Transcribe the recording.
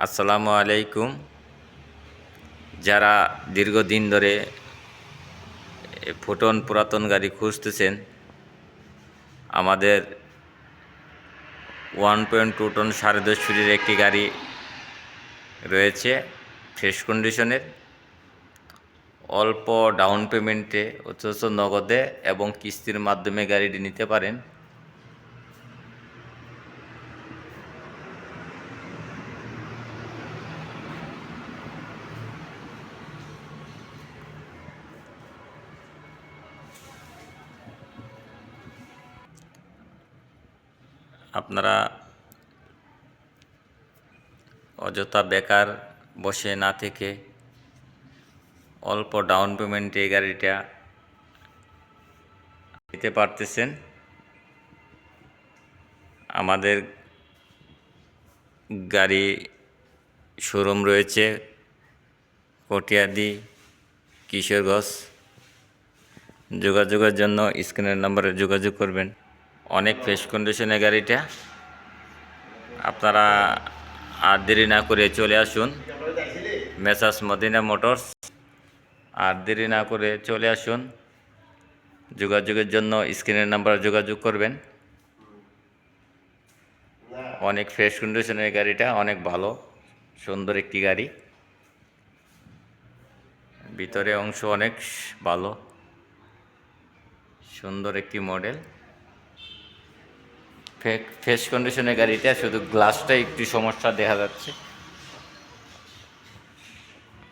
আসসালামু আলাইকুম। যারা দীর্ঘদিন ধরে ফুটন পুরাতন গাড়ি খুঁজতেছেন, আমাদের 1.2 টন 10.5 ফিটের একটি গাড়ি রয়েছে ফ্রেশ কন্ডিশনের, অল্প ডাউন পেমেন্টে অথচ নগদে এবং কিস্তির মাধ্যমে গাড়িটি নিতে পারেন। আপনারা অযথা বেকার বসে না থেকে অল্প ডাউন পেমেন্টে এই গাড়িটা নিতে পারতেছেন। আমাদের গাড়ি শোরুম রয়েছে কটিয়াদি, কিশোরগঞ্জ। যোগাযোগের জন্য স্ক্রিনের নাম্বারে যোগাযোগ করবেন। অনেক ফ্রেশ কন্ডিশনের গাড়িটা, আপনারা আর দেরি না করে চলে আসুন মেসার্স মদিনা মোটরস। আর দেরি না করে চলে আসুন। যোগাযোগের জন্য স্ক্রিনের নাম্বারে যোগাযোগ করবেন। অনেক ফ্রেশ কন্ডিশনের গাড়িটা, অনেক ভালো সুন্দর একটি গাড়ি, ভিতরে অংশ অনেক ভালো, সুন্দর একটি মডেল। ফ্রেশ কন্ডিশনের গাড়িটা, শুধু গ্লাসটা একটু সমস্যা দেখা যাচ্ছে।